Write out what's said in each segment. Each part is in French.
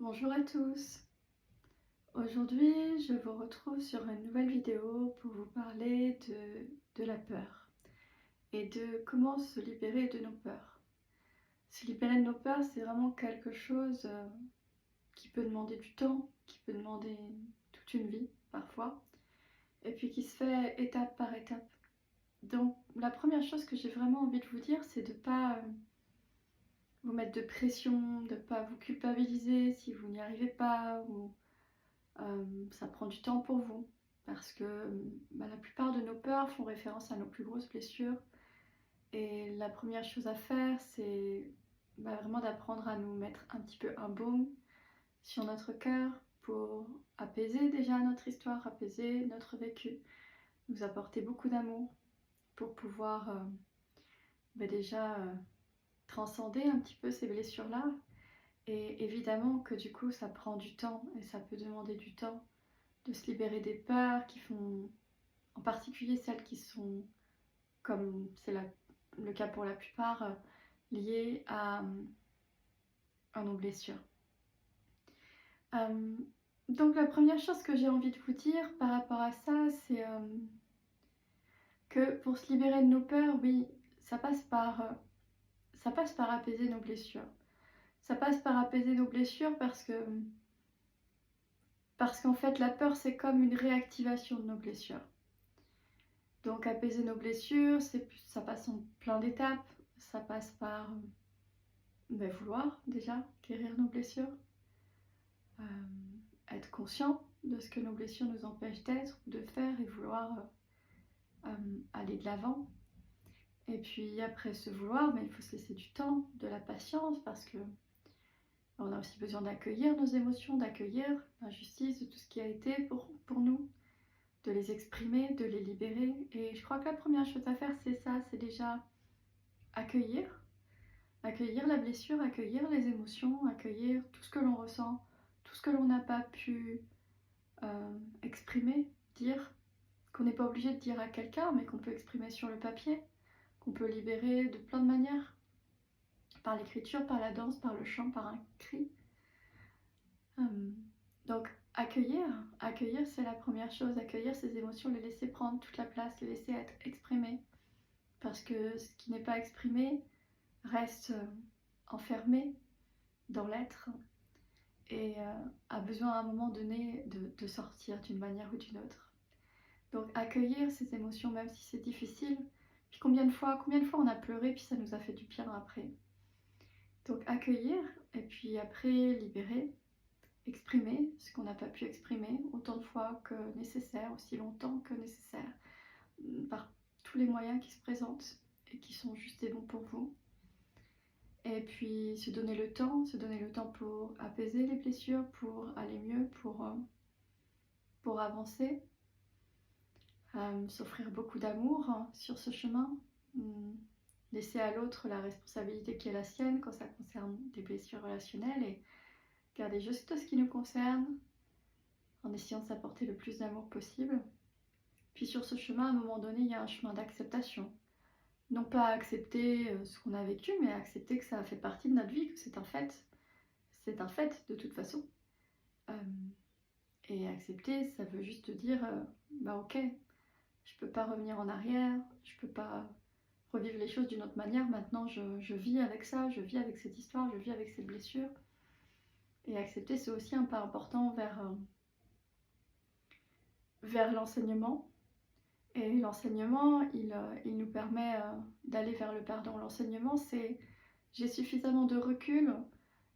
Bonjour à tous. Aujourd'hui, je vous retrouve sur une nouvelle vidéo pour vous parler de la peur et de comment se libérer de nos peurs. Se libérer de nos peurs, c'est vraiment quelque chose qui peut demander du temps, qui peut demander toute une vie parfois, et puis qui se fait étape par étape. Donc la première chose que j'ai vraiment envie de vous dire, c'est de ne pas vous mettre de pression, de ne pas vous culpabiliser si vous n'y arrivez pas ou ça prend du temps pour vous parce que la plupart de nos peurs font référence à nos plus grosses blessures et la première chose à faire c'est vraiment d'apprendre à nous mettre un petit peu un baume sur notre cœur pour apaiser déjà notre histoire, apaiser notre vécu, nous apporter beaucoup d'amour pour pouvoir déjà transcender un petit peu ces blessures-là. Et évidemment que du coup ça prend du temps et ça peut demander du temps de se libérer des peurs qui font, en particulier celles qui sont, comme c'est le cas pour la plupart, liées à nos blessures. Donc la première chose que j'ai envie de vous dire par rapport à ça, c'est que pour se libérer de nos peurs, oui, ça passe par apaiser nos blessures. Ça passe par apaiser nos blessures parce qu'en fait la peur c'est comme une réactivation de nos blessures. Donc apaiser nos blessures, ça passe en plein d'étapes. Ça passe par vouloir déjà guérir nos blessures, être conscient de ce que nos blessures nous empêchent d'être ou de faire et vouloir aller de l'avant. Et puis après ce vouloir, il faut se laisser du temps, de la patience, parce que on a aussi besoin d'accueillir nos émotions, d'accueillir l'injustice de tout ce qui a été pour nous, de les exprimer, de les libérer. Et je crois que la première chose à faire, c'est ça, c'est déjà accueillir la blessure, accueillir les émotions, accueillir tout ce que l'on ressent, tout ce que l'on n'a pas pu exprimer, dire, qu'on n'est pas obligé de dire à quelqu'un, mais qu'on peut exprimer sur le papier, qu'on peut libérer de plein de manières, par l'écriture, par la danse, par le chant, par un cri. Donc accueillir c'est la première chose, accueillir ces émotions, les laisser prendre toute la place, les laisser être exprimées, parce que ce qui n'est pas exprimé reste enfermé dans l'être et a besoin à un moment donné de sortir d'une manière ou d'une autre. Donc accueillir ces émotions même si c'est difficile. Puis combien de fois on a pleuré puis ça nous a fait du bien après. Donc accueillir et puis après libérer, exprimer ce qu'on n'a pas pu exprimer autant de fois que nécessaire, aussi longtemps que nécessaire, par tous les moyens qui se présentent et qui sont juste et bons pour vous. Et puis se donner le temps pour apaiser les blessures, pour aller mieux, pour avancer, s'offrir beaucoup d'amour sur ce chemin, laisser à l'autre la responsabilité qui est la sienne quand ça concerne des blessures relationnelles et garder juste ce qui nous concerne en essayant de s'apporter le plus d'amour possible. Puis sur ce chemin, à un moment donné, il y a un chemin d'acceptation. Non pas accepter ce qu'on a vécu, mais accepter que ça fait partie de notre vie, que c'est un fait. C'est un fait de toute façon. Et accepter, ça veut juste dire, ok, je peux pas revenir en arrière, je peux pas revivre les choses d'une autre manière. Maintenant, je vis avec ça, je vis avec cette histoire, je vis avec cette blessure. Et accepter, c'est aussi un pas important vers l'enseignement. Et l'enseignement, il nous permet d'aller vers le pardon. L'enseignement, c'est j'ai suffisamment de recul,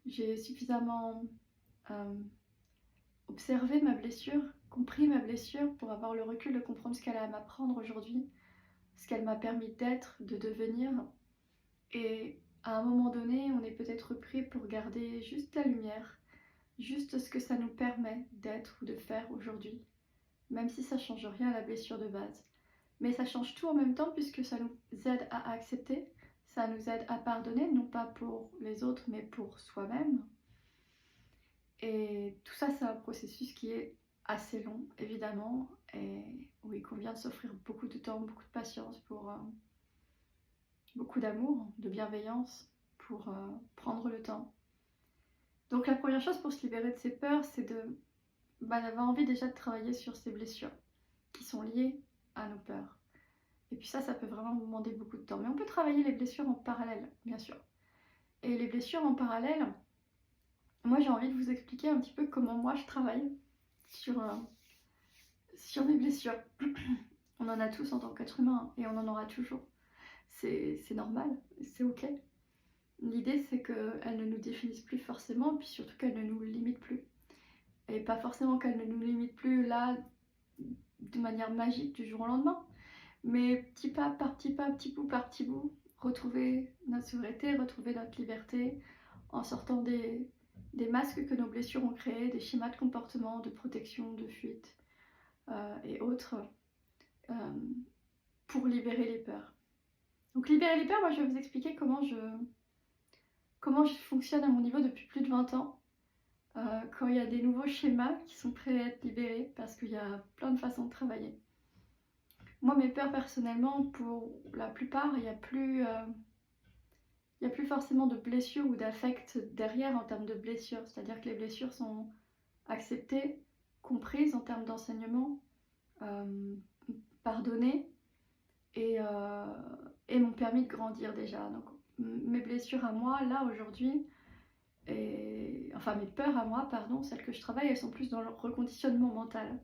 j'ai suffisamment observé ma blessure, compris ma blessure pour avoir le recul de comprendre ce qu'elle a à m'apprendre aujourd'hui, ce qu'elle m'a permis d'être, de devenir. Et à un moment donné, on est peut-être pris pour garder juste la lumière, juste ce que ça nous permet d'être ou de faire aujourd'hui, même si ça ne change rien à la blessure de base. Mais ça change tout en même temps puisque ça nous aide à accepter, ça nous aide à pardonner, non pas pour les autres mais pour soi-même. Et tout ça, c'est un processus qui est assez long, évidemment, et où il convient de s'offrir beaucoup de temps, beaucoup de patience, pour beaucoup d'amour, de bienveillance, pour prendre le temps. Donc la première chose pour se libérer de ses peurs, c'est d'avoir envie déjà de travailler sur ses blessures qui sont liées à nos peurs. Et puis ça peut vraiment vous demander beaucoup de temps. Mais on peut travailler les blessures en parallèle, bien sûr. Et les blessures en parallèle, moi j'ai envie de vous expliquer un petit peu comment moi je travaille sur mes blessures. On en a tous en tant qu'être humain et on en aura toujours. C'est normal, c'est ok. L'idée c'est qu'elles ne nous définissent plus forcément, puis surtout qu'elles ne nous limitent plus. Et pas forcément qu'elles ne nous limitent plus là de manière magique du jour au lendemain, mais petit pas par petit pas, petit bout par petit bout, retrouver notre souveraineté, retrouver notre liberté en sortant des masques que nos blessures ont créés, des schémas de comportement, de protection, de fuite et autres pour libérer les peurs. Donc libérer les peurs, moi je vais vous expliquer comment je fonctionne à mon niveau depuis plus de 20 ans. Quand il y a des nouveaux schémas qui sont prêts à être libérés, parce qu'il y a plein de façons de travailler. Moi, mes peurs, personnellement, pour la plupart, il n'y a plus forcément de blessures ou d'affect derrière en termes de blessures. C'est-à-dire que les blessures sont acceptées, comprises en termes d'enseignement, pardonnées et m'ont permis de grandir déjà. Donc mes blessures à moi, là, aujourd'hui, enfin mes peurs à moi, pardon, celles que je travaille, elles sont plus dans le reconditionnement mental.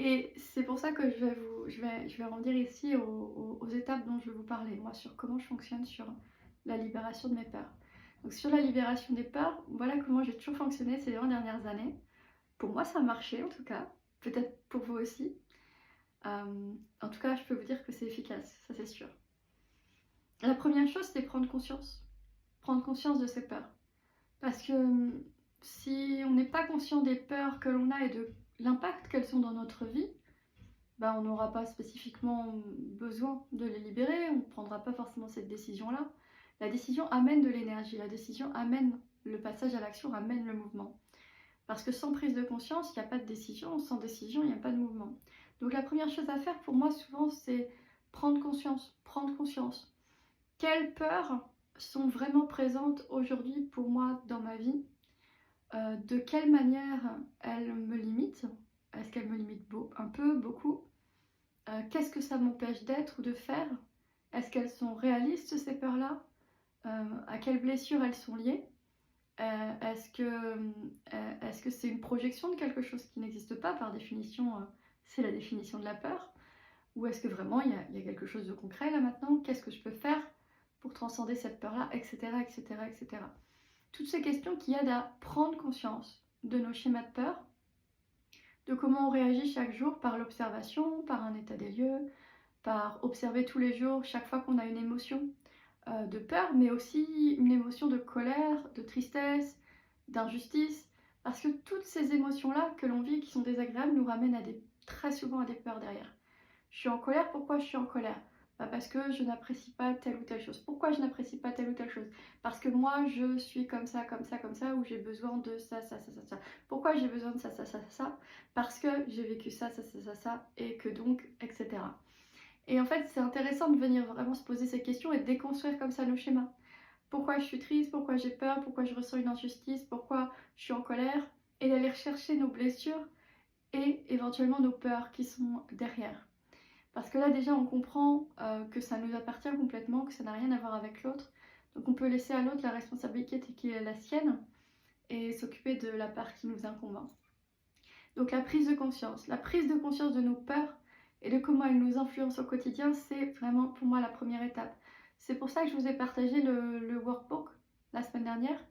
Et c'est pour ça que je vais en venir ici aux étapes dont je vais vous parler, moi, sur comment je fonctionne sur la libération de mes peurs. Donc sur la libération des peurs, voilà comment j'ai toujours fonctionné ces 20 dernières années. Pour moi, ça a marché en tout cas, peut-être pour vous aussi. En tout cas, je peux vous dire que c'est efficace, ça c'est sûr. La première chose, c'est prendre conscience de ses peurs. Parce que si on n'est pas conscient des peurs que l'on a et de l'impact qu'elles ont dans notre vie, on n'aura pas spécifiquement besoin de les libérer, on ne prendra pas forcément cette décision-là. La décision amène de l'énergie, la décision amène le passage à l'action, amène le mouvement. Parce que sans prise de conscience, il n'y a pas de décision, sans décision, il n'y a pas de mouvement. Donc la première chose à faire pour moi souvent, c'est prendre conscience. Quelles peurs sont vraiment présentes aujourd'hui pour moi dans ma vie? De quelle manière elles me limitent? Est-ce qu'elles me limitent un peu, beaucoup? Qu'est-ce que ça m'empêche d'être ou de faire? Est-ce qu'elles sont réalistes ces peurs-là? À quelles blessures elles sont liées? Est-ce que c'est une projection de quelque chose qui n'existe pas? Par définition, c'est la définition de la peur. Ou est-ce que vraiment il y a quelque chose de concret là maintenant? Qu'est-ce que je peux faire pour transcender cette peur-là, etc., etc., etc. Toutes ces questions qui aident à prendre conscience de nos schémas de peur, de comment on réagit chaque jour par l'observation, par un état des lieux, par observer tous les jours, chaque fois qu'on a une émotion de peur, mais aussi une émotion de colère, de tristesse, d'injustice, parce que toutes ces émotions-là que l'on vit qui sont désagréables nous ramènent très souvent à des peurs derrière. Je suis en colère, pourquoi je suis en colère? Parce que je n'apprécie pas telle ou telle chose. Pourquoi je n'apprécie pas telle ou telle chose? Parce que moi, je suis comme ça, ou j'ai besoin de ça. Pourquoi j'ai besoin de ça? Parce que j'ai vécu ça, et que donc, etc. Et en fait, c'est intéressant de venir vraiment se poser ces questions et de déconstruire comme ça nos schémas. Pourquoi je suis triste? Pourquoi j'ai peur? Pourquoi je ressens une injustice? Pourquoi je suis en colère? Et d'aller rechercher nos blessures et éventuellement nos peurs qui sont derrière. Parce que là déjà on comprend que ça nous appartient complètement, que ça n'a rien à voir avec l'autre. Donc on peut laisser à l'autre la responsabilité qui est la sienne et s'occuper de la part qui nous incombe. Donc la prise de conscience de nos peurs et de comment elles nous influencent au quotidien, c'est vraiment pour moi la première étape. C'est pour ça que je vous ai partagé le workbook la semaine dernière,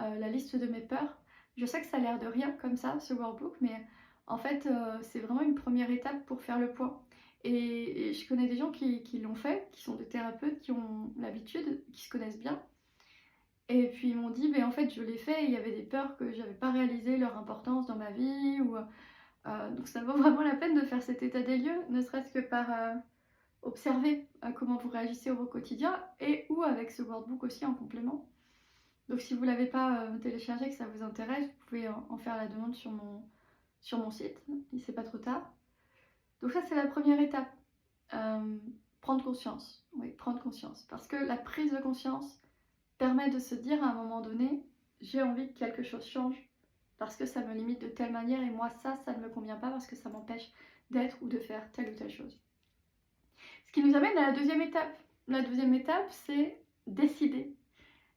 la liste de mes peurs. Je sais que ça a l'air de rien comme ça, ce workbook, mais en fait c'est vraiment une première étape pour faire le point. Et je connais des gens qui l'ont fait, qui sont des thérapeutes, qui ont l'habitude, qui se connaissent bien. Et puis ils m'ont dit, mais en fait je l'ai fait, et il y avait des peurs que j'avais pas réalisé leur importance dans ma vie. Donc ça vaut vraiment la peine de faire cet état des lieux, ne serait-ce que par observer comment vous réagissez au quotidien, et ou avec ce workbook aussi en complément. Donc si vous ne l'avez pas téléchargé, que ça vous intéresse, vous pouvez en faire la demande sur mon site, c'est pas trop tard. Donc ça c'est la première étape, prendre conscience, parce que la prise de conscience permet de se dire à un moment donné, j'ai envie que quelque chose change parce que ça me limite de telle manière et moi ça ne me convient pas parce que ça m'empêche d'être ou de faire telle ou telle chose. Ce qui nous amène à la deuxième étape. La deuxième étape, c'est décider.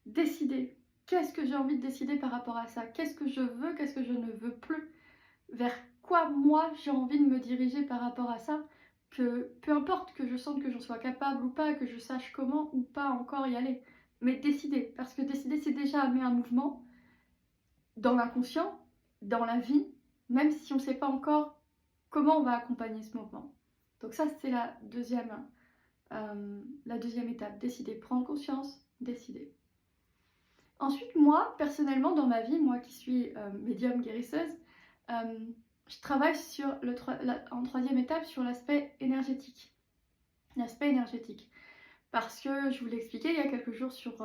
Décider. Qu'est-ce que j'ai envie de décider par rapport à ça? Qu'est-ce que je veux? Qu'est-ce que je ne veux plus? Vers quoi moi j'ai envie de me diriger par rapport à ça? Que peu importe que je sente que j'en sois capable ou pas, que je sache comment ou pas encore y aller. Mais décider. Parce que décider, c'est déjà amener un mouvement dans l'inconscient, dans la vie, même si on ne sait pas encore comment on va accompagner ce mouvement. Donc ça, c'est la deuxième étape, décider, prendre conscience, décider. Ensuite, moi, personnellement, dans ma vie, moi qui suis médium guérisseuse, je travaille sur en troisième étape sur l'aspect énergétique. L'aspect énergétique. Parce que, je vous l'ai expliqué il y a quelques jours sur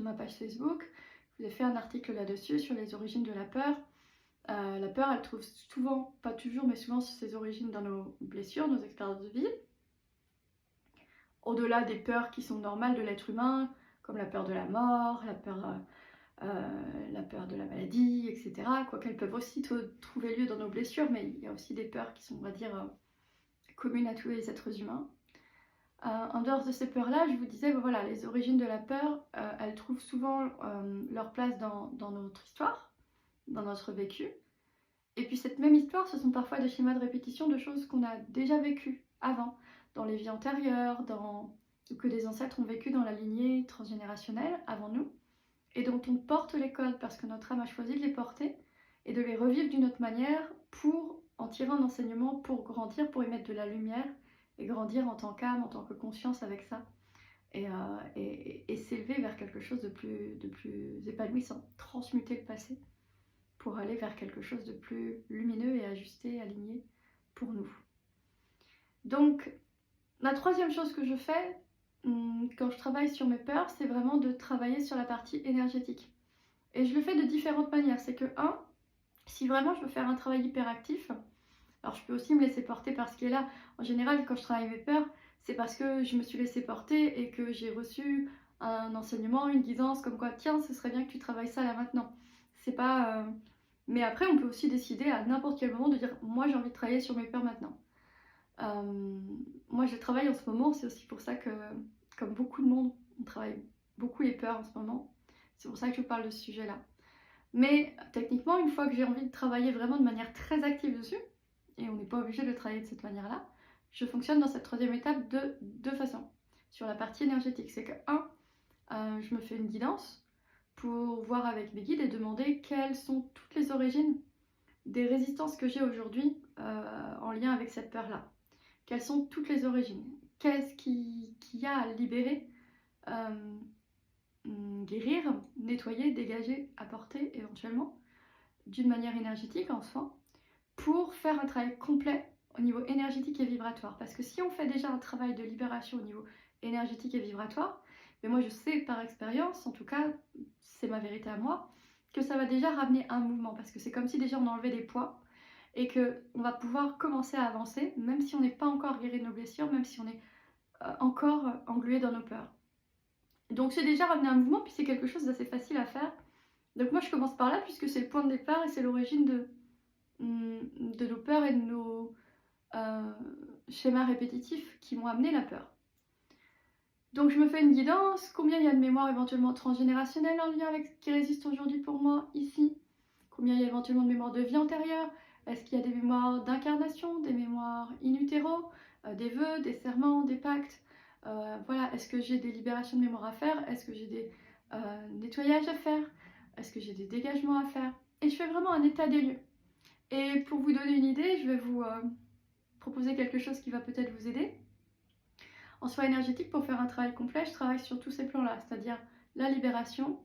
ma page Facebook, je vous ai fait un article là-dessus sur les origines de la peur. La peur, elle trouve souvent, pas toujours, mais souvent ses origines dans nos blessures, nos expériences de vie. Au-delà des peurs qui sont normales de l'être humain, comme la peur de la mort, la peur de la maladie, etc. Quoiqu'elles peuvent aussi trouver lieu dans nos blessures, mais il y a aussi des peurs qui sont, on va dire, communes à tous les êtres humains. En dehors de ces peurs-là, je vous disais, voilà, les origines de la peur, elles trouvent souvent leur place dans notre histoire, dans notre vécu. Et puis cette même histoire, ce sont parfois des schémas de répétition de choses qu'on a déjà vécues avant, dans les vies antérieures, que des ancêtres ont vécu dans la lignée transgénérationnelle avant nous, et dont on porte les codes parce que notre âme a choisi de les porter et de les revivre d'une autre manière pour en tirer un enseignement, pour grandir, pour y mettre de la lumière et grandir en tant qu'âme, en tant que conscience avec ça, et s'élever vers quelque chose de plus épanouissant, transmuter le passé pour aller vers quelque chose de plus lumineux et ajusté, aligné pour nous. Donc, la troisième chose que je fais quand je travaille sur mes peurs, c'est vraiment de travailler sur la partie énergétique. Et je le fais de différentes manières. C'est que, si vraiment je veux faire un travail hyperactif, alors je peux aussi me laisser porter par ce qui est là. En général, quand je travaille mes peurs, c'est parce que je me suis laissée porter et que j'ai reçu un enseignement, une guidance, comme quoi, tiens, ce serait bien que tu travailles ça là maintenant. C'est pas... Mais après, on peut aussi décider à n'importe quel moment de dire, moi j'ai envie de travailler sur mes peurs maintenant. Moi je travaille en ce moment, c'est aussi pour ça que, comme beaucoup de monde, on travaille beaucoup les peurs en ce moment. C'est pour ça que je vous parle de ce sujet-là. Mais techniquement, une fois que j'ai envie de travailler vraiment de manière très active dessus, et on n'est pas obligé de travailler de cette manière-là, je fonctionne dans cette troisième étape de deux façons. Sur la partie énergétique, c'est que je me fais une guidance pour voir avec mes guides et demander quelles sont toutes les origines des résistances que j'ai aujourd'hui en lien avec cette peur-là. Quelles sont toutes les origines? Qu'est-ce qu'il y a à libérer, guérir, nettoyer, dégager, apporter éventuellement d'une manière énergétique en soi pour faire un travail complet au niveau énergétique et vibratoire. Parce que si on fait déjà un travail de libération au niveau énergétique et vibratoire, mais moi je sais par expérience, en tout cas c'est ma vérité à moi, que ça va déjà ramener un mouvement. Parce que c'est comme si déjà on enlevait des poids et qu'on va pouvoir commencer à avancer, même si on n'est pas encore guéri de nos blessures, même si on est encore englué dans nos peurs. Donc c'est déjà ramener un mouvement, puis c'est quelque chose d'assez facile à faire. Donc moi je commence par là, puisque c'est le point de départ et c'est l'origine de nos peurs et de nos schémas répétitifs qui m'ont amené la peur. Donc je me fais une guidance, combien il y a de mémoires éventuellement transgénérationnelles en lien avec ce qui résiste aujourd'hui pour moi ici, combien il y a éventuellement de mémoires de vie antérieure, est-ce qu'il y a des mémoires d'incarnation, des mémoires in utero, des vœux, des serments, des pactes, voilà, est-ce que j'ai des libérations de mémoire à faire, est-ce que j'ai des nettoyages à faire, est-ce que j'ai des dégagements à faire, et je fais vraiment un état des lieux. Et pour vous donner une idée, je vais vous proposer quelque chose qui va peut-être vous aider. En soins énergétiques, pour faire un travail complet, je travaille sur tous ces plans-là, c'est-à-dire la libération,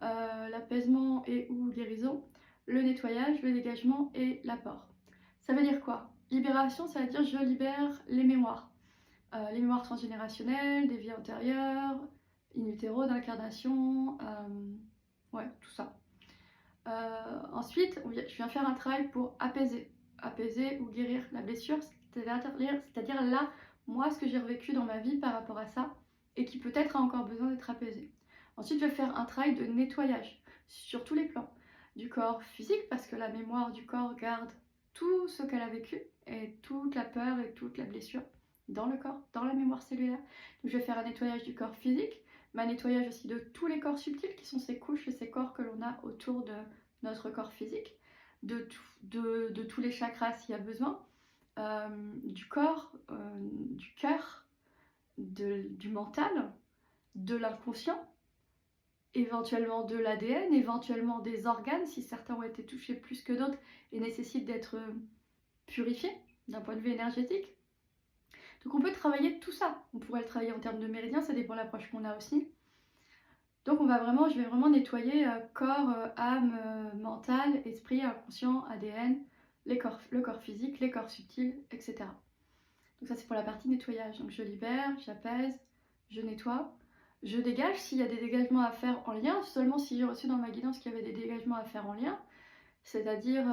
l'apaisement et ou guérison, le nettoyage, le dégagement et l'apport. Ça veut dire quoi? Libération, ça veut dire je libère les mémoires transgénérationnelles, des vies antérieures, in utero, d'incarnation, ouais, tout ça. Ensuite, je viens faire un travail pour apaiser ou guérir la blessure, c'est-à-dire là, moi, ce que j'ai revécu dans ma vie par rapport à ça, et qui peut-être a encore besoin d'être apaisé. Ensuite, je vais faire un travail de nettoyage sur tous les plans. Du corps physique, parce que la mémoire du corps garde tout ce qu'elle a vécu et toute la peur et toute la blessure dans le corps, dans la mémoire cellulaire. Donc, je vais faire un nettoyage du corps physique, mais un nettoyage aussi de tous les corps subtils qui sont ces couches et ces corps que l'on a autour de notre corps physique, de tous les chakras s'il y a besoin, du corps, du cœur, du mental, de l'inconscient, éventuellement de l'ADN, éventuellement des organes si certains ont été touchés plus que d'autres et nécessitent d'être purifiés d'un point de vue énergétique. Donc on peut travailler tout ça. On pourrait le travailler en termes de méridiens, ça dépend de l'approche qu'on a aussi. Donc je vais vraiment nettoyer corps, âme, mental, esprit, inconscient, ADN, le corps physique, les corps subtils, etc. Donc ça c'est pour la partie nettoyage. Donc je libère, j'apaise, je nettoie. Je dégage s'il y a des dégagements à faire en lien, seulement si j'ai reçu dans ma guidance qu'il y avait des dégagements à faire en lien. C'est-à-dire,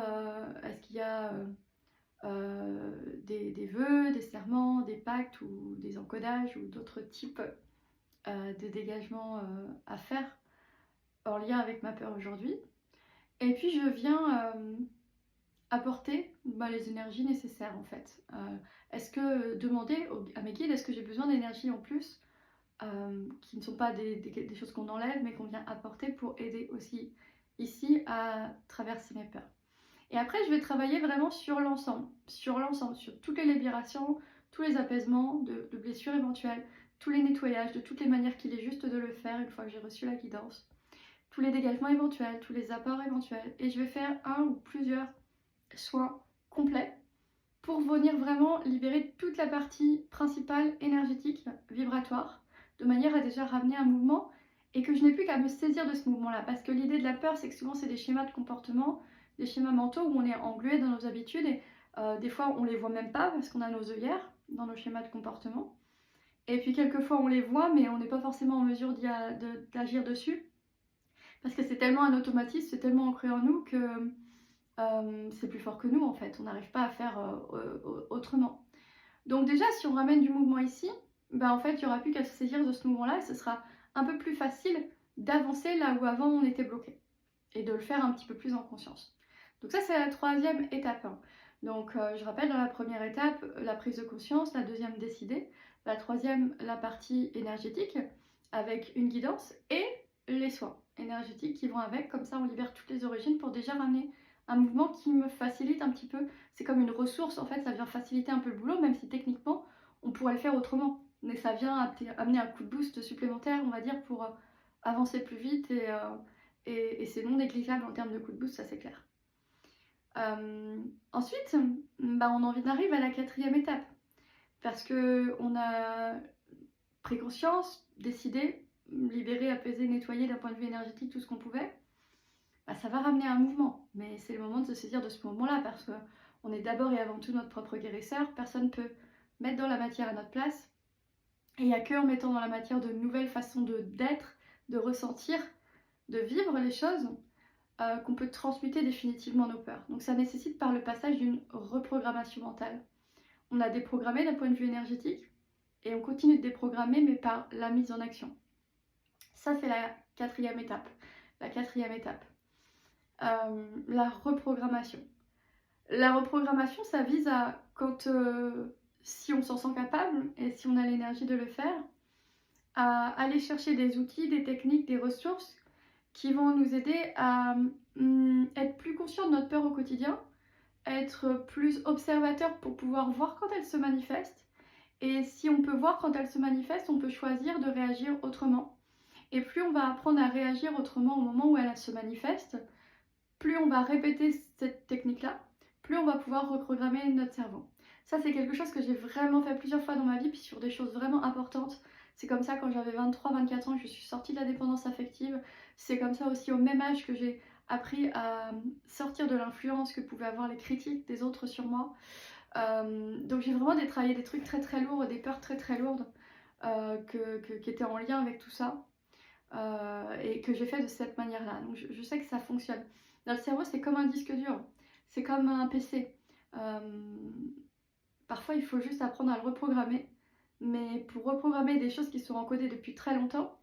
est-ce qu'il y a des vœux, des serments, des pactes ou des encodages ou d'autres types de dégagements à faire en lien avec ma peur aujourd'hui. Et puis je viens apporter les énergies nécessaires en fait. Est-ce que demander à mes guides, est-ce que j'ai besoin d'énergie en plus qui ne sont pas des choses qu'on enlève mais qu'on vient apporter pour aider aussi ici à traverser mes peurs. Et après je vais travailler vraiment sur l'ensemble, sur toutes les libérations, tous les apaisements de blessures éventuelles, tous les nettoyages, de toutes les manières qu'il est juste de le faire une fois que j'ai reçu la guidance, tous les dégagements éventuels, tous les apports éventuels. Et je vais faire un ou plusieurs soins complets pour venir vraiment libérer toute la partie principale énergétique, vibratoire, de manière à déjà ramener un mouvement et que je n'ai plus qu'à me saisir de ce mouvement-là. Parce que l'idée de la peur, c'est que souvent c'est des schémas de comportement, des schémas mentaux où on est englué dans nos habitudes et des fois on les voit même pas parce qu'on a nos œillères dans nos schémas de comportement. Et puis quelquefois on les voit mais on n'est pas forcément en mesure d'agir dessus parce que c'est tellement un automatisme, c'est tellement ancré en nous que c'est plus fort que nous en fait, on n'arrive pas à faire autrement. Donc déjà si on ramène du mouvement ici, en fait il n'y aura plus qu'à se saisir de ce mouvement-là et ce sera un peu plus facile d'avancer là où avant on était bloqué et de le faire un petit peu plus en conscience. Donc ça c'est la troisième étape. Donc je rappelle, dans la première étape, la prise de conscience, la deuxième décider, la troisième la partie énergétique avec une guidance et les soins énergétiques qui vont avec, comme ça on libère toutes les origines pour déjà ramener un mouvement qui me facilite un petit peu. C'est comme une ressource en fait, ça vient faciliter un peu le boulot, même si techniquement on pourrait le faire autrement. Mais ça vient amener un coup de boost supplémentaire, on va dire, pour avancer plus vite et c'est non négligeable en termes de coup de boost, ça c'est clair. Ensuite, on en arrive à la quatrième étape. Parce que on a pris conscience, décidé, libéré, apaisé, nettoyé d'un point de vue énergétique tout ce qu'on pouvait. Ça va ramener un mouvement. Mais c'est le moment de se saisir de ce mouvement-là parce qu'on est d'abord et avant tout notre propre guérisseur. Personne ne peut mettre dans la matière à notre place. Et il n'y a qu'en mettant dans la matière de nouvelles façons d'être, de ressentir, de vivre les choses qu'on peut transmuter définitivement nos peurs. Donc ça nécessite par le passage d'une reprogrammation mentale. On a déprogrammé d'un point de vue énergétique et on continue de déprogrammer mais par la mise en action. Ça c'est la quatrième étape. La quatrième étape. La reprogrammation. La reprogrammation, ça vise à quand si on s'en sent capable et si on a l'énergie de le faire, à aller chercher des outils, des techniques, des ressources qui vont nous aider à être plus conscient de notre peur au quotidien, être plus observateur pour pouvoir voir quand elle se manifeste. Et si on peut voir quand elle se manifeste, on peut choisir de réagir autrement. Et plus on va apprendre à réagir autrement au moment où elle se manifeste, plus on va répéter cette technique-là, plus on va pouvoir reprogrammer notre cerveau. Ça, c'est quelque chose que j'ai vraiment fait plusieurs fois dans ma vie, puis sur des choses vraiment importantes. C'est comme ça quand j'avais 23-24 ans que je suis sortie de la dépendance affective. C'est comme ça aussi au même âge que j'ai appris à sortir de l'influence que pouvaient avoir les critiques des autres sur moi. Donc j'ai vraiment travaillé des trucs très très lourds, des peurs très très lourdes qui étaient en lien avec tout ça. Et que j'ai fait de cette manière-là. Donc je sais que ça fonctionne. Notre cerveau, c'est comme un disque dur, c'est comme un PC. Parfois, il faut juste apprendre à le reprogrammer. Mais pour reprogrammer des choses qui sont encodées depuis très longtemps,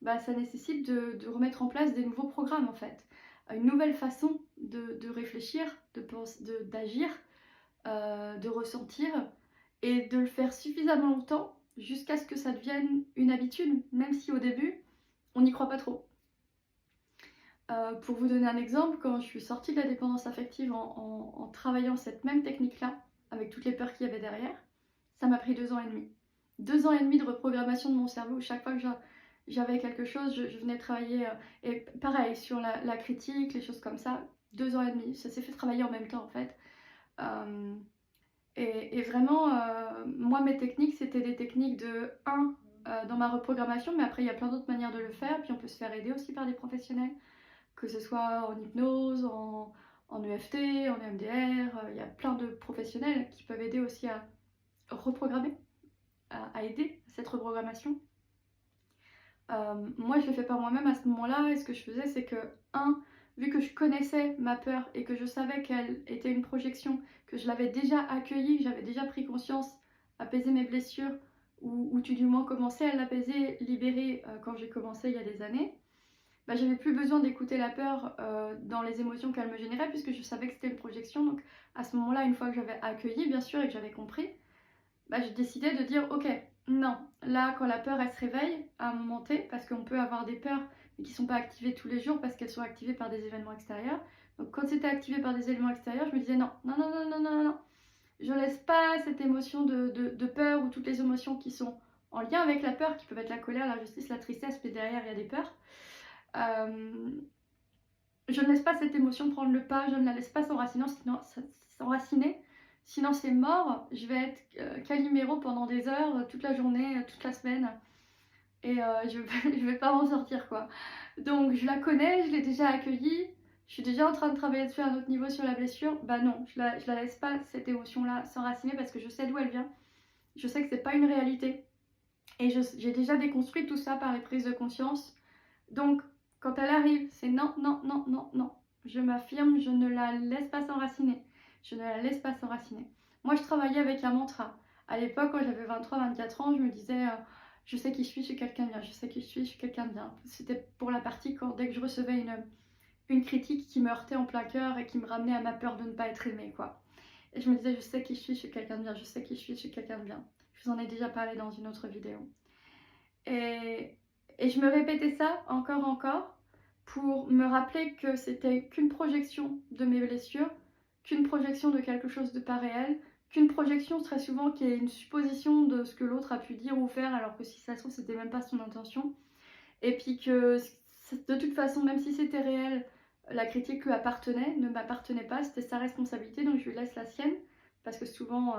ça nécessite de remettre en place des nouveaux programmes en fait. Une nouvelle façon de réfléchir, d'agir, de ressentir et de le faire suffisamment longtemps jusqu'à ce que ça devienne une habitude, même si au début, on n'y croit pas trop. Pour vous donner un exemple, quand je suis sortie de la dépendance affective en travaillant cette même technique-là, avec toutes les peurs qu'il y avait derrière, ça m'a pris 2 ans et demi. 2 ans et demi de reprogrammation de mon cerveau où chaque fois que j'avais quelque chose, je venais travailler, et pareil, sur la critique, les choses comme ça, 2 ans et demi, ça s'est fait travailler en même temps en fait. Et vraiment, moi mes techniques, c'était des techniques de dans ma reprogrammation, mais après il y a plein d'autres manières de le faire, puis on peut se faire aider aussi par des professionnels, que ce soit en hypnose, en EFT, en EMDR, il y a plein de professionnels qui peuvent aider aussi à reprogrammer, à aider cette reprogrammation. Moi je l'ai fait par moi-même à ce moment-là, et ce que je faisais c'est que, vu que je connaissais ma peur et que je savais qu'elle était une projection, que je l'avais déjà accueillie, que j'avais déjà pris conscience, apaisé mes blessures, ou tout du moins commencé à l'apaiser, libérer quand j'ai commencé il y a des années, j'avais plus besoin d'écouter la peur dans les émotions qu'elle me générait, puisque je savais que c'était une projection. Donc à ce moment-là, une fois que j'avais accueilli bien sûr et que j'avais compris, je décidais de dire ok, non, là quand la peur elle se réveille à un moment T, parce qu'on peut avoir des peurs mais qui ne sont pas activées tous les jours parce qu'elles sont activées par des événements extérieurs. Donc quand c'était activé par des éléments extérieurs, je me disais non, non, non, non, non, non, non, je laisse pas cette émotion de peur, ou toutes les émotions qui sont en lien avec la peur, qui peuvent être la colère, l'injustice, la tristesse, mais derrière il y a des peurs. Je ne laisse pas cette émotion prendre le pas, je ne la laisse pas s'enraciner, sinon c'est mort, je vais être Calimero pendant des heures, toute la journée, toute la semaine, et je vais pas m'en sortir quoi. Donc je la connais, je l'ai déjà accueillie, je suis déjà en train de travailler dessus à un autre niveau sur la blessure, non, je la laisse pas cette émotion-là s'enraciner, parce que je sais d'où elle vient, je sais que c'est pas une réalité, et j'ai déjà déconstruit tout ça par les prises de conscience. Donc quand elle arrive, c'est non, non, non, non, non. Je m'affirme, je ne la laisse pas s'enraciner. Je ne la laisse pas s'enraciner. Moi, je travaillais avec un mantra. À l'époque, quand j'avais 23-24 ans, je me disais je sais qui je suis quelqu'un de bien. Je sais qui je suis quelqu'un de bien. C'était pour la partie dès que je recevais une critique qui me heurtait en plein cœur et qui me ramenait à ma peur de ne pas être aimée, quoi. Et je me disais je sais qui je suis quelqu'un de bien. Je sais qui je suis quelqu'un de bien. Je vous en ai déjà parlé dans une autre vidéo. Et je me répétais ça encore, pour me rappeler que c'était qu'une projection de mes blessures, qu'une projection de quelque chose de pas réel, qu'une projection très souvent qui est une supposition de ce que l'autre a pu dire ou faire, alors que si ça se trouve c'était même pas son intention. Et puis que de toute façon, même si c'était réel, la critique lui appartenait, ne m'appartenait pas, c'était sa responsabilité, donc je lui laisse la sienne, parce que souvent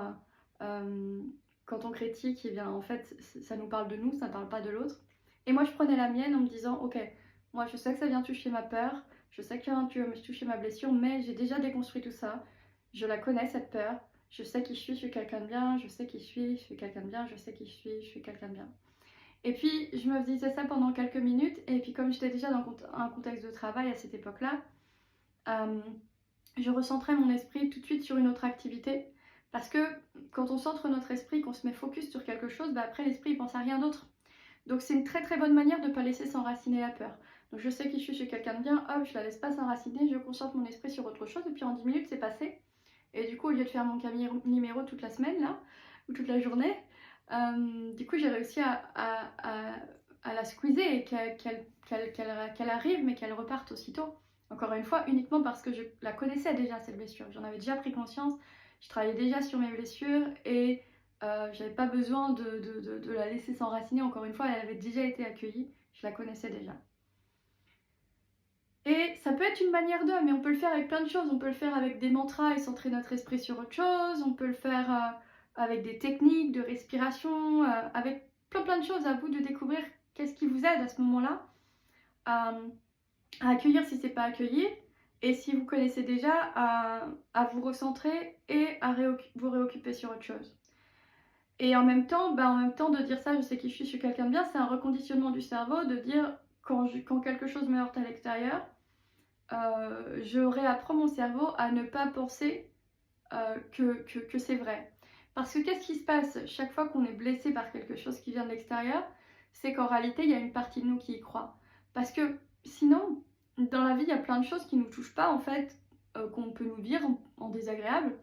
quand on critique, eh bien, en fait, ça nous parle de nous, ça ne parle pas de l'autre. Et moi, je prenais la mienne en me disant, ok, moi, je sais que ça vient toucher ma peur, je sais que ça vient toucher ma blessure, mais j'ai déjà déconstruit tout ça. Je la connais, cette peur. Je sais qui je suis quelqu'un de bien. Je sais qui je suis quelqu'un de bien. Je sais qui je suis quelqu'un de bien. Et puis, je me disais ça pendant quelques minutes. Et puis, comme j'étais déjà dans un contexte de travail à cette époque-là, je recentrais mon esprit tout de suite sur une autre activité. Parce que quand on centre notre esprit, qu'on se met focus sur quelque chose, après l'esprit il pense à rien d'autre. Donc c'est une très très bonne manière de ne pas laisser s'enraciner la peur. Donc je sais qui je suis quelqu'un de bien, hop, je la laisse pas s'enraciner, je concentre mon esprit sur autre chose, et puis en 10 minutes c'est passé. Et du coup, au lieu de faire mon Calimero toute la semaine là, ou toute la journée, du coup j'ai réussi à la squeezer et qu'elle arrive, mais qu'elle reparte aussitôt. Encore une fois, uniquement parce que je la connaissais déjà, cette blessure. J'en avais déjà pris conscience, je travaillais déjà sur mes blessures, et j'avais pas besoin de la laisser s'enraciner. Encore une fois, elle avait déjà été accueillie, je la connaissais déjà. Et ça peut être une manière de, mais on peut le faire avec plein de choses. On peut le faire avec des mantras et centrer notre esprit sur autre chose. On peut le faire avec des techniques de respiration, avec plein de choses. À vous de découvrir qu'est-ce qui vous aide à ce moment-là à accueillir si c'est pas accueilli, et si vous connaissez déjà, à vous recentrer et à vous réoccuper sur autre chose. Et en même temps, de dire ça, je sais qui je suis quelqu'un de bien, c'est un reconditionnement du cerveau, de dire quand quelque chose me heurte à l'extérieur, je réapprends mon cerveau à ne pas penser que c'est vrai. Parce que qu'est-ce qui se passe chaque fois qu'on est blessé par quelque chose qui vient de l'extérieur? c'est qu'en réalité, il y a une partie de nous qui y croit. Parce que sinon, dans la vie, il y a plein de choses qui ne nous touchent pas, en fait, qu'on peut nous dire en désagréable.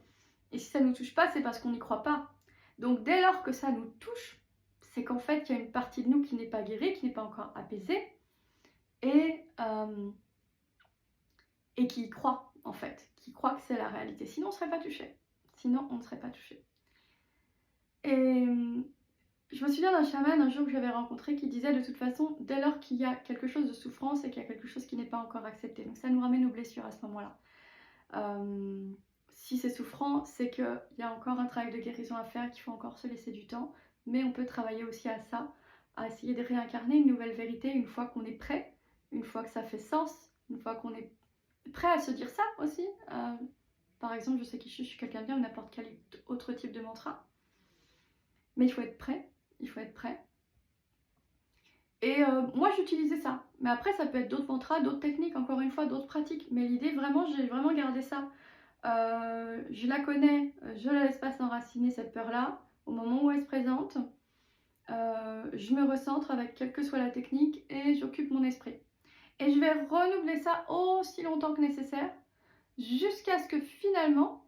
Et si ça ne nous touche pas, c'est parce qu'on n'y croit pas. Donc dès lors que ça nous touche, c'est qu'en fait, il y a une partie de nous qui n'est pas guérie, qui n'est pas encore apaisée, et qui y croit, en fait, qui croit que c'est la réalité. Sinon, on ne serait pas touché. Sinon, on ne serait pas touché. Et je me souviens d'un chaman un jour que j'avais rencontré qui disait de toute façon, dès lors qu'il y a quelque chose de souffrance et qu'il y a quelque chose qui n'est pas encore accepté. Donc ça nous ramène aux blessures à ce moment-là. Si c'est souffrant, c'est qu'il y a encore un travail de guérison à faire, qu'il faut encore se laisser du temps. Mais on peut travailler aussi à ça, à essayer de réincarner une nouvelle vérité une fois qu'on est prêt, une fois que ça fait sens, une fois qu'on est prêt à se dire ça aussi. Par exemple, je sais que je suis quelqu'un de bien ou n'importe quel autre type de mantra. Mais il faut être prêt, il faut être prêt. Et moi j'utilisais ça. Mais après ça peut être d'autres mantras, d'autres techniques, encore une fois, d'autres pratiques. Mais l'idée vraiment, j'ai vraiment gardé ça. Je la connais, je la laisse pas s'enraciner cette peur-là. Au moment où elle se présente, je me recentre avec quelle que soit la technique et j'occupe mon esprit. Et je vais renouveler ça aussi longtemps que nécessaire, jusqu'à ce que finalement,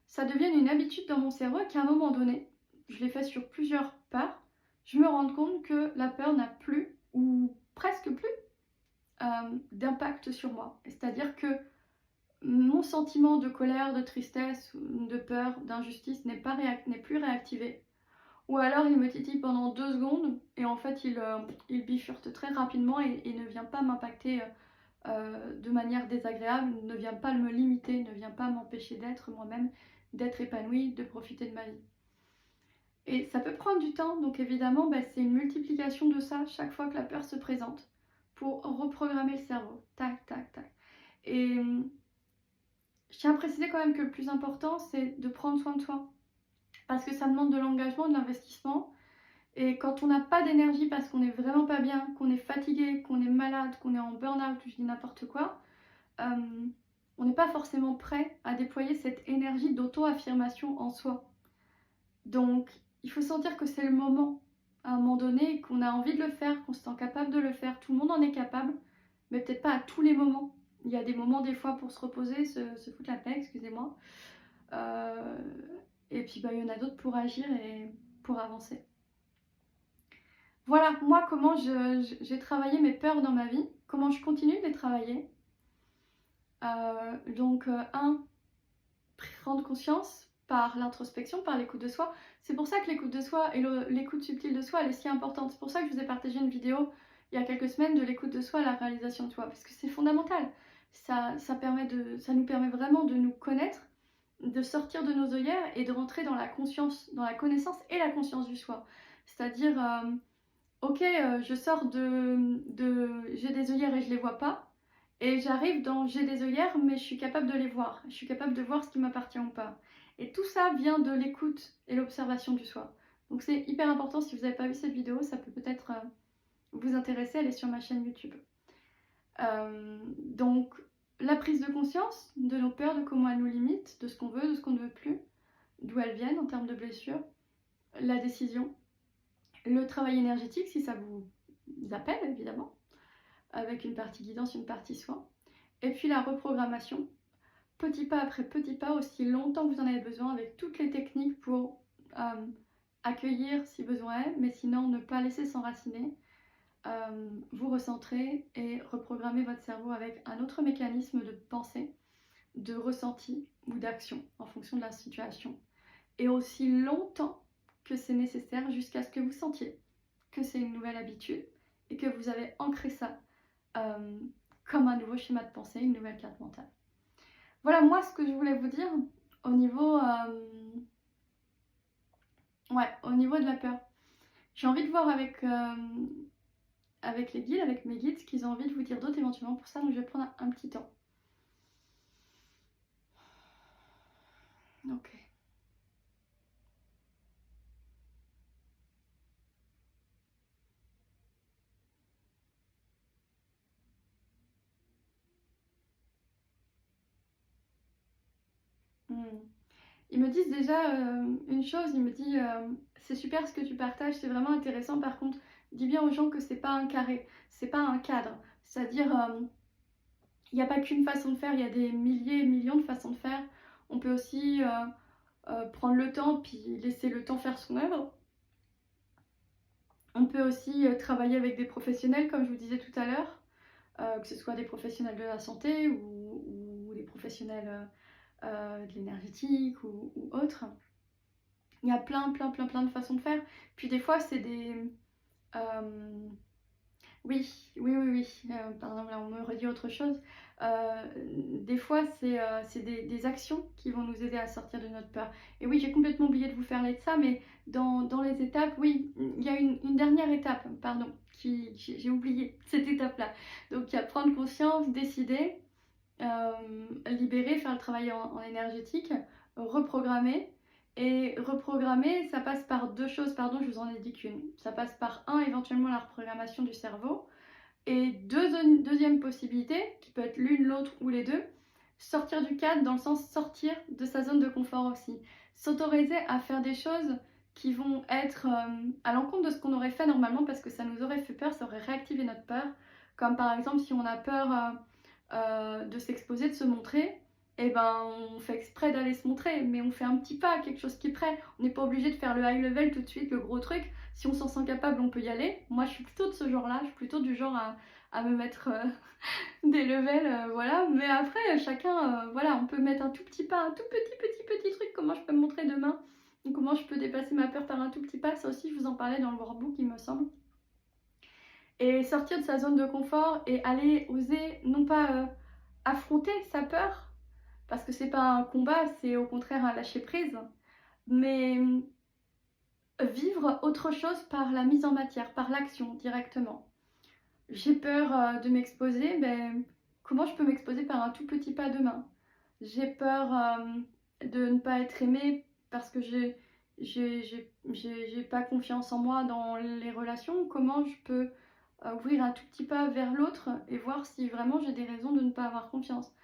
ça devienne une habitude dans mon cerveau et qu'à un moment donné, je l'ai fait sur plusieurs peurs, je me rends compte que la peur n'a plus, ou presque plus, d'impact sur moi. C'est-à-dire que mon sentiment de colère, de tristesse, de peur, d'injustice n'est plus réactivé. Ou alors il me titille pendant 2 secondes et en fait il bifurque très rapidement et ne vient pas m'impacter de manière désagréable, ne vient pas me limiter, ne vient pas m'empêcher d'être moi-même, d'être épanouie, de profiter de ma vie. Et ça peut prendre du temps, donc évidemment c'est une multiplication de ça chaque fois que la peur se présente pour reprogrammer le cerveau. Tac, tac, tac. Et je tiens à préciser quand même que le plus important c'est de prendre soin de soi. Parce que ça demande de l'engagement, de l'investissement. Et quand on n'a pas d'énergie parce qu'on n'est vraiment pas bien, qu'on est fatigué, qu'on est malade, qu'on est en burn-out, je dis n'importe quoi, on n'est pas forcément prêt à déployer cette énergie d'auto-affirmation en soi. Donc, il faut sentir que c'est le moment, à un moment donné, qu'on a envie de le faire, qu'on se sent capable de le faire. Tout le monde en est capable, mais peut-être pas à tous les moments. Il y a des moments, des fois, pour se reposer, se foutre la paix, excusez-moi. Et puis, il y en a d'autres pour agir et pour avancer. Voilà, moi, comment j'ai travaillé mes peurs dans ma vie, comment je continue de les travailler. Donc, prendre conscience par l'introspection, par l'écoute de soi. C'est pour ça que l'écoute de soi et l'écoute subtile de soi, elle est si importante. C'est pour ça que je vous ai partagé une vidéo il y a quelques semaines de l'écoute de soi à la réalisation de soi, parce que c'est fondamental. Ça nous permet vraiment de nous connaître, de sortir de nos œillères et de rentrer dans la conscience, dans la connaissance et la conscience du soi. C'est-à-dire, ok, je sors j'ai des œillères et je les vois pas. Et j'arrive dans j'ai des œillères, mais je suis capable de les voir. Je suis capable de voir ce qui m'appartient ou pas. Et tout ça vient de l'écoute et l'observation du soi. Donc c'est hyper important. Si vous n'avez pas vu cette vidéo, ça peut peut-être vous intéresser. Elle est sur ma chaîne YouTube. Donc la prise de conscience de nos peurs, de comment elles nous limitent, de ce qu'on veut, de ce qu'on ne veut plus, d'où elles viennent en termes de blessures, la décision, le travail énergétique si ça vous appelle évidemment, avec une partie guidance, une partie soin. Et puis la reprogrammation, petit pas après petit pas, aussi longtemps que vous en avez besoin, avec toutes les techniques pour accueillir si besoin est, mais sinon ne pas laisser s'enraciner, vous recentrer et reprogrammer votre cerveau avec un autre mécanisme de pensée, de ressenti ou d'action en fonction de la situation. Et aussi longtemps que c'est nécessaire jusqu'à ce que vous sentiez que c'est une nouvelle habitude et que vous avez ancré ça comme un nouveau schéma de pensée, une nouvelle carte mentale. Voilà moi ce que je voulais vous dire au niveau, au niveau de la peur. J'ai envie de voir avec les guides, avec mes guides, ce qu'ils ont envie de vous dire d'autre éventuellement pour ça, donc je vais prendre un petit temps. Ok. Ils me disent déjà une chose, ils me disent c'est super ce que tu partages, c'est vraiment intéressant, par contre dis bien aux gens que c'est pas un carré, c'est pas un cadre. C'est-à-dire, il n'y a pas qu'une façon de faire, il y a des milliers et millions de façons de faire. On peut aussi prendre le temps, puis laisser le temps faire son œuvre. On peut aussi travailler avec des professionnels, comme je vous disais tout à l'heure, que ce soit des professionnels de la santé ou des professionnels de l'énergétique ou autres. Il y a plein de façons de faire. Puis des fois, c'est des... oui, pardon, là, on me redit autre chose. Des fois, c'est des actions qui vont nous aider à sortir de notre peur. Et oui, j'ai complètement oublié de vous parler de ça, mais dans les étapes, oui, il y a une dernière étape, pardon, j'ai oublié cette étape-là. Donc, il y a prendre conscience, décider, libérer, faire le travail en énergétique, reprogrammer. Et reprogrammer, ça passe par deux choses, pardon, je vous en ai dit qu'une. Ça passe par éventuellement la reprogrammation du cerveau. Et deuxième possibilité, qui peut être l'une, l'autre ou les deux, sortir du cadre dans le sens sortir de sa zone de confort aussi. S'autoriser à faire des choses qui vont être à l'encontre de ce qu'on aurait fait normalement parce que ça nous aurait fait peur, ça aurait réactivé notre peur. Comme par exemple si on a peur de s'exposer, de se montrer, et ben on fait exprès d'aller se montrer, mais on fait un petit pas, quelque chose qui est prêt. On n'est pas obligé de faire le high level tout de suite, le gros truc. Si on s'en sent capable, on peut y aller. Moi, je suis plutôt de ce genre-là, je suis plutôt du genre à me mettre des levels, voilà. Mais après, chacun, voilà, on peut mettre un tout petit pas, un tout petit truc. Comment je peux me montrer demain? Comment je peux dépasser ma peur par un tout petit pas? Ça aussi, je vous en parlais dans le workbook, il me semble. Et sortir de sa zone de confort et aller oser, non pas affronter sa peur, parce que c'est pas un combat, c'est au contraire un lâcher prise, mais vivre autre chose par la mise en matière, par l'action directement. J'ai peur de m'exposer, ben, comment je peux m'exposer par un tout petit pas demain? J'ai peur de ne pas être aimée parce que j'ai pas confiance en moi dans les relations. Comment je peux ouvrir un tout petit pas vers l'autre et voir si vraiment j'ai des raisons de ne pas avoir confiance?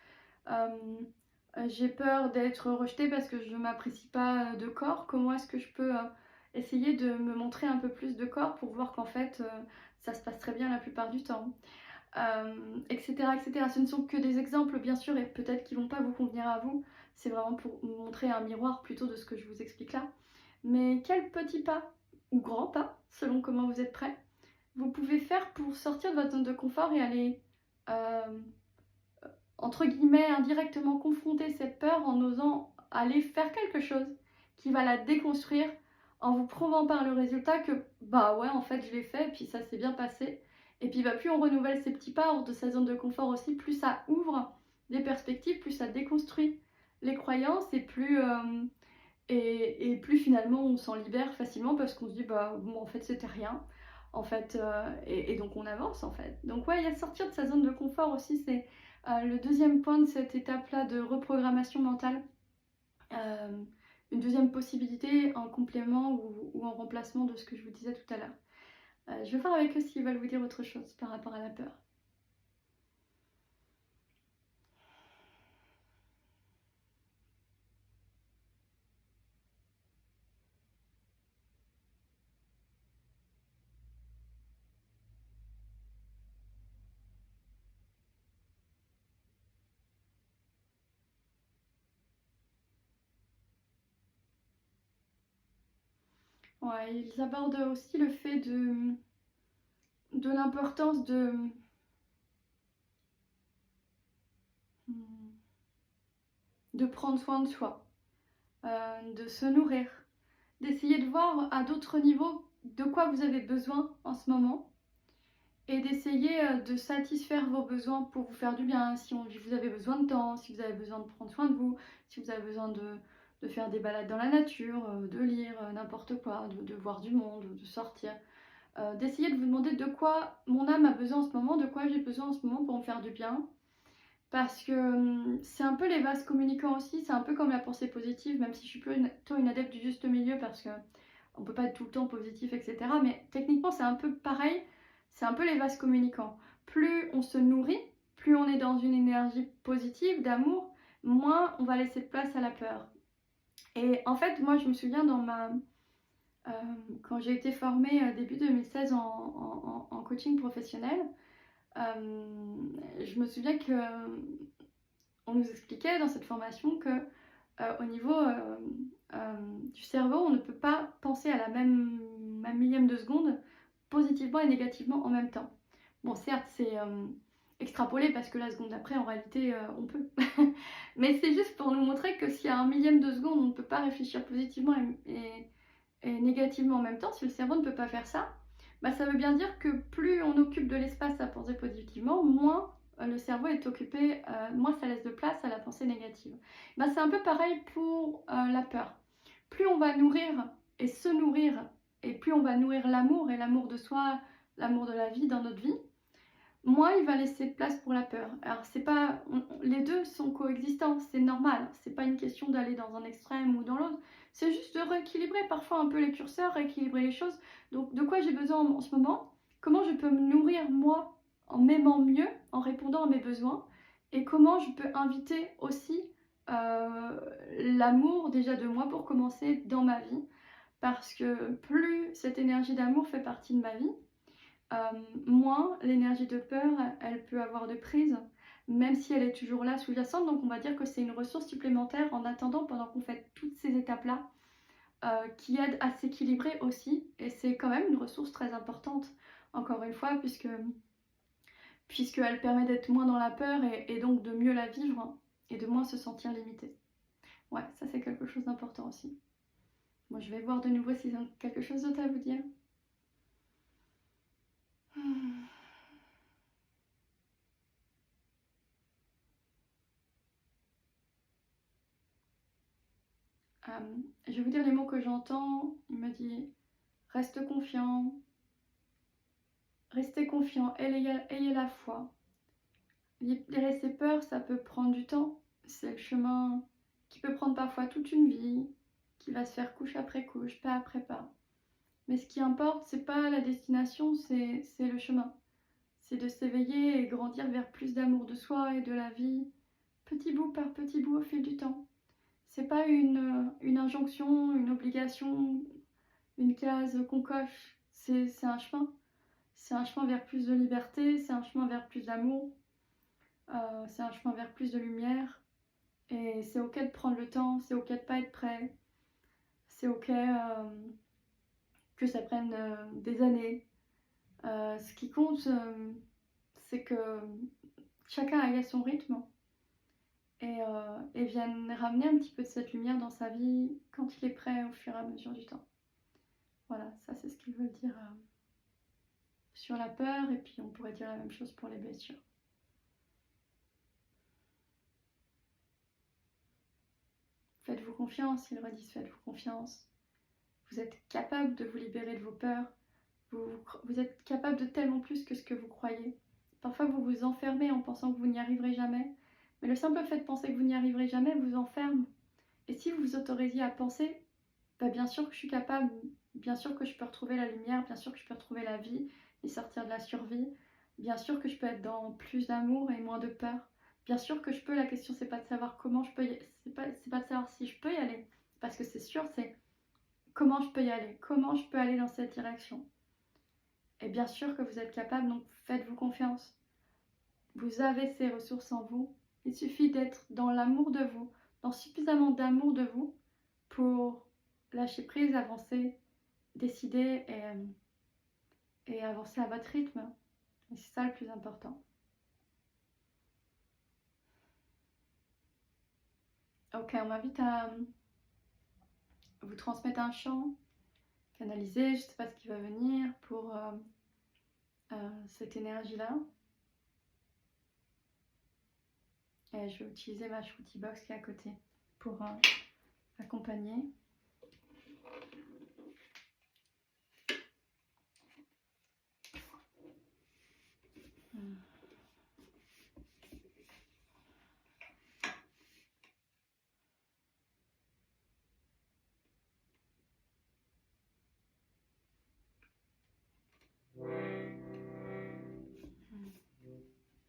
J'ai peur d'être rejetée parce que je ne m'apprécie pas de corps. Comment est-ce que je peux essayer de me montrer un peu plus de corps pour voir qu'en fait ça se passe très bien la plupart du temps, etc., etc. Ce ne sont que des exemples bien sûr et peut-être qu'ils ne vont pas vous convenir à vous. C'est vraiment pour vous montrer un miroir plutôt de ce que je vous explique là. Mais quel petit pas ou grand pas, selon comment vous êtes prêts, vous pouvez faire pour sortir de votre zone de confort et aller entre guillemets, indirectement confronter cette peur en osant aller faire quelque chose qui va la déconstruire en vous prouvant par le résultat que bah ouais en fait je l'ai fait et puis ça s'est bien passé. Et puis bah, plus on renouvelle ces petits pas hors de sa zone de confort aussi, plus ça ouvre des perspectives, plus ça déconstruit les croyances et plus finalement on s'en libère facilement parce qu'on se dit bah bon en fait c'était rien en fait et donc on avance en fait. Donc ouais, il y a sortir de sa zone de confort aussi, c'est le deuxième point de cette étape-là de reprogrammation mentale. Une deuxième possibilité en complément ou en remplacement de ce que je vous disais tout à l'heure. Je vais voir avec eux s'ils veulent vous dire autre chose par rapport à la peur. Ouais, ils abordent aussi le fait de l'importance de prendre soin de soi, de se nourrir, d'essayer de voir à d'autres niveaux de quoi vous avez besoin en ce moment et d'essayer de satisfaire vos besoins pour vous faire du bien. Si vous avez besoin de temps, si vous avez besoin de prendre soin de vous, si vous avez besoin de faire des balades dans la nature, de lire n'importe quoi, de voir du monde, de sortir. D'essayer de vous demander de quoi mon âme a besoin en ce moment, de quoi j'ai besoin en ce moment pour me faire du bien. Parce que c'est un peu les vases communicants aussi, c'est un peu comme la pensée positive, même si je suis plutôt une adepte du juste milieu parce que on peut pas être tout le temps positif, etc. Mais techniquement c'est un peu pareil, c'est un peu les vases communicants. Plus on se nourrit, plus on est dans une énergie positive, d'amour, moins on va laisser de place à la peur. Et en fait, moi je me souviens dans Quand j'ai été formée début 2016 en coaching professionnel, je me souviens que on nous expliquait dans cette formation que au niveau du cerveau, on ne peut pas penser à la même millième de seconde positivement et négativement en même temps. Bon, certes, c'est extrapolé parce que la seconde d'après, en réalité, on peut. Mais c'est juste pour nous montrer que s'il y a un millième de seconde, on ne peut pas réfléchir positivement et négativement en même temps. Si le cerveau ne peut pas faire ça, bah, ça veut bien dire que plus on occupe de l'espace à penser positivement, moins le cerveau est occupé, moins ça laisse de place à la pensée négative. Bah, c'est un peu pareil pour la peur. Plus on va nourrir et se nourrir, et plus on va nourrir l'amour et l'amour de soi, l'amour de la vie dans notre vie, moins il va laisser de place pour la peur. Alors c'est pas, les deux sont coexistants, c'est normal. C'est pas une question d'aller dans un extrême ou dans l'autre. C'est juste de rééquilibrer parfois un peu les curseurs, rééquilibrer les choses. Donc de quoi j'ai besoin en ce moment? Comment je peux me nourrir moi en m'aimant mieux, en répondant à mes besoins? Et comment je peux inviter aussi l'amour déjà de moi pour commencer dans ma vie? Parce que plus cette énergie d'amour fait partie de ma vie, moins l'énergie de peur, elle peut avoir de prise, même si elle est toujours là sous-jacente. Donc on va dire que c'est une ressource supplémentaire en attendant pendant qu'on fait toutes ces étapes-là, qui aide à s'équilibrer aussi. Et c'est quand même une ressource très importante, encore une fois, puisqu'elle permet d'être moins dans la peur et donc de mieux la vivre et de moins se sentir limité. Ouais, ça c'est quelque chose d'important aussi. Moi je vais voir de nouveau s'ils ont quelque chose d'autre à vous dire. Je vais vous dire les mots que j'entends. Il me dit reste confiant, restez confiant, ayez la foi. Libérer ses peurs, ça peut prendre du temps. C'est le chemin qui peut prendre parfois toute une vie, qui va se faire couche après couche, pas après pas. Mais ce qui importe, c'est pas la destination, c'est le chemin. C'est de s'éveiller et grandir vers plus d'amour de soi et de la vie, petit bout par petit bout au fil du temps. C'est pas une injonction, une obligation, une case qu'on coche. C'est un chemin. C'est un chemin vers plus de liberté, c'est un chemin vers plus d'amour, c'est un chemin vers plus de lumière. Et c'est ok de prendre le temps, c'est ok de pas être prêt, c'est ok que ça prenne des années. Ce qui compte, c'est que chacun aille à son rythme et vienne ramener un petit peu de cette lumière dans sa vie quand il est prêt au fur et à mesure du temps. Voilà, ça c'est ce qu'ils veulent dire sur la peur, et puis on pourrait dire la même chose pour les blessures. Faites-vous confiance, ils redisent faites-vous confiance. Vous êtes capable de vous libérer de vos peurs. Vous êtes capable de tellement plus que ce que vous croyez. Parfois vous vous enfermez en pensant que vous n'y arriverez jamais. Mais le simple fait de penser que vous n'y arriverez jamais vous enferme. Et si vous vous autorisiez à penser, bah bien sûr que je suis capable, bien sûr que je peux retrouver la lumière, bien sûr que je peux retrouver la vie et sortir de la survie. Bien sûr que je peux être dans plus d'amour et moins de peur. Bien sûr que je peux, la question c'est pas de savoir comment je peux y aller, c'est pas de savoir si je peux y aller. Parce que c'est sûr, c'est comment je peux y aller, comment je peux aller dans cette direction. Et bien sûr que vous êtes capable, donc faites-vous confiance. Vous avez ces ressources en vous. Il suffit d'être dans l'amour de vous, dans suffisamment d'amour de vous pour lâcher prise, avancer, décider et avancer à votre rythme. Et c'est ça le plus important. Ok, on m'invite à vous transmettre un chant, canaliser, je ne sais pas ce qui va venir pour cette énergie-là. Et je vais utiliser ma Shruti Box qui est à côté pour accompagner.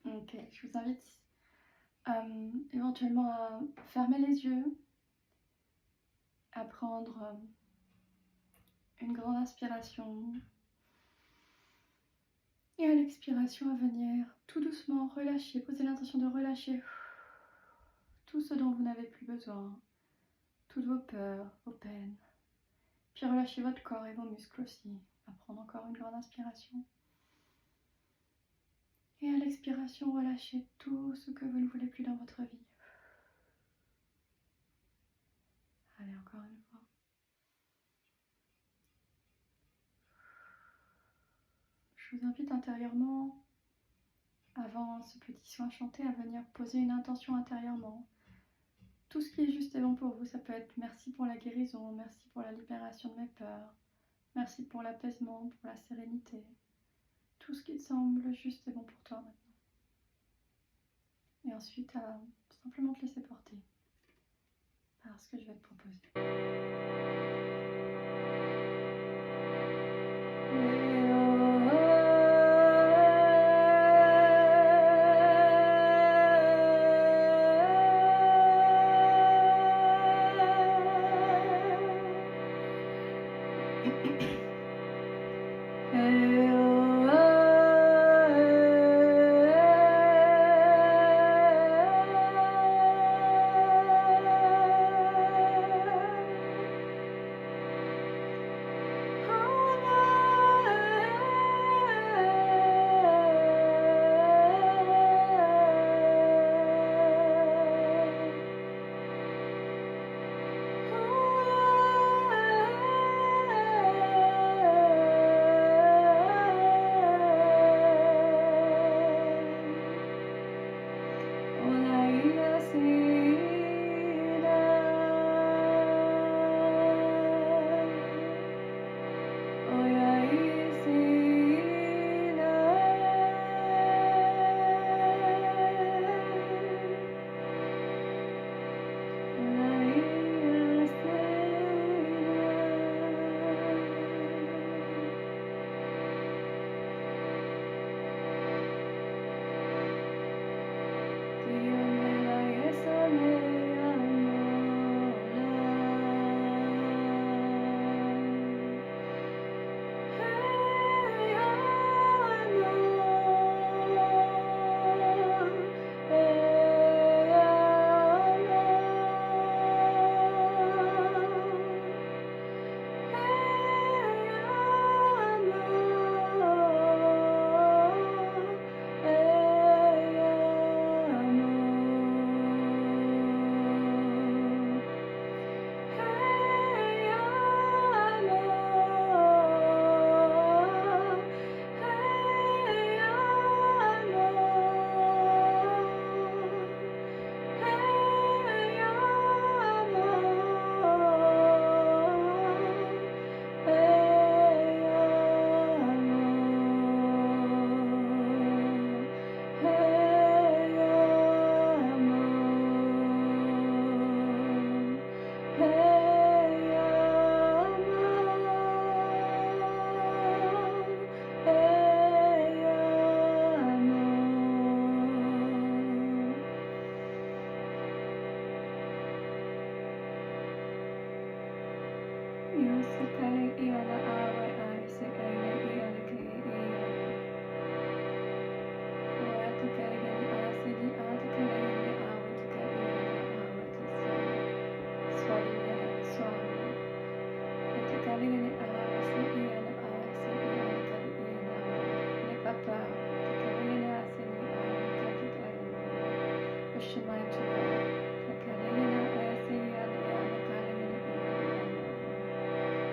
Ok, je vous invite éventuellement à fermer les yeux, à prendre une grande inspiration. Et à l'expiration à venir, tout doucement, relâchez, posez l'intention de relâcher tout ce dont vous n'avez plus besoin, toutes vos peurs, vos peines. Puis relâchez votre corps et vos muscles aussi. On va prendre encore une grande inspiration. Et à l'expiration, relâchez tout ce que vous ne voulez plus dans votre vie. Allez, encore une fois. Je vous invite intérieurement, avant ce petit soin chanté, à venir poser une intention intérieurement. Tout ce qui est juste et bon pour vous, ça peut être merci pour la guérison, merci pour la libération de mes peurs, merci pour l'apaisement, pour la sérénité. Tout ce qui te semble juste et bon pour toi maintenant. Et ensuite, à simplement te laisser porter par ce que je vais te proposer.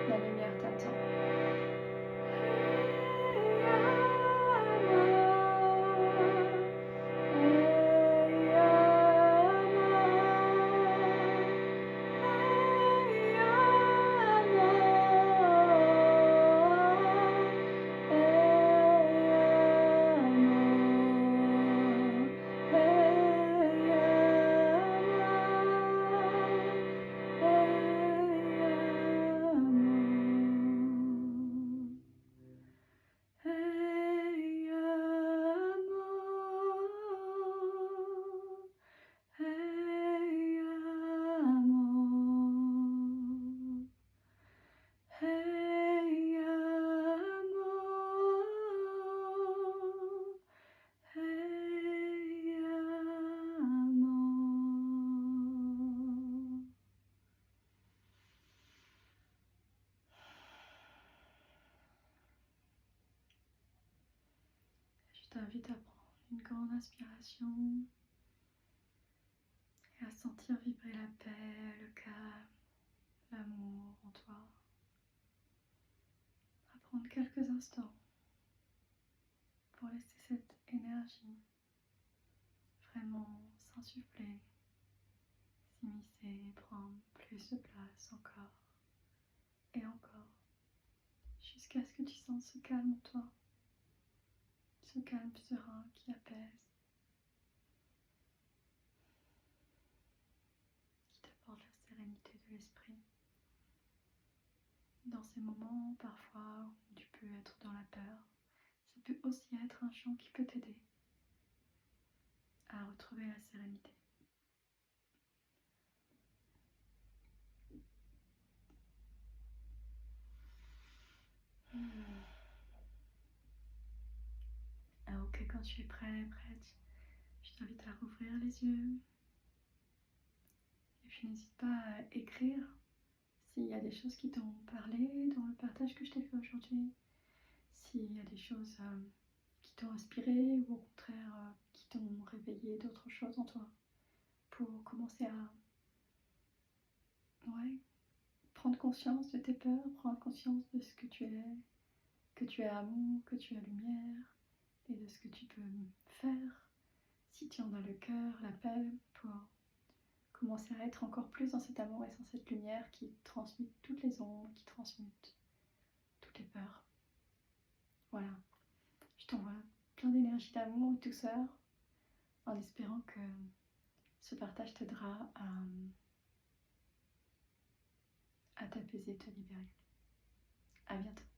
La lumière t'attend. Je t'invite à prendre une grande inspiration et à sentir vibrer la paix, le calme, l'amour en toi. À prendre quelques instants pour laisser cette énergie vraiment s'insuffler, s'immiscer, prendre plus de place encore et encore, jusqu'à ce que tu sens ce calme en toi, ce calme serein qui apaise, qui t'apporte la sérénité de l'esprit. Dans ces moments, parfois, où tu peux être dans la peur, ça peut aussi être un chant qui peut t'aider à retrouver la sérénité. Ah, ok, quand tu es prêt, prête, je t'invite à rouvrir les yeux. Et puis n'hésite pas à écrire s'il y a des choses qui t'ont parlé dans le partage que je t'ai fait aujourd'hui, s'il y a des choses qui t'ont inspiré ou au contraire qui t'ont réveillé d'autres choses en toi, pour commencer à prendre conscience de tes peurs, prendre conscience de ce que tu es amour, que tu es lumière, et de ce que tu peux faire si tu en as le cœur, l'appel, pour commencer à être encore plus dans cet amour et dans cette lumière qui transmute toutes les ombres, qui transmute toutes les peurs. Voilà, je t'envoie plein d'énergie d'amour et de douceur, en espérant que ce partage t'aidera à t'apaiser, te libérer. À bientôt.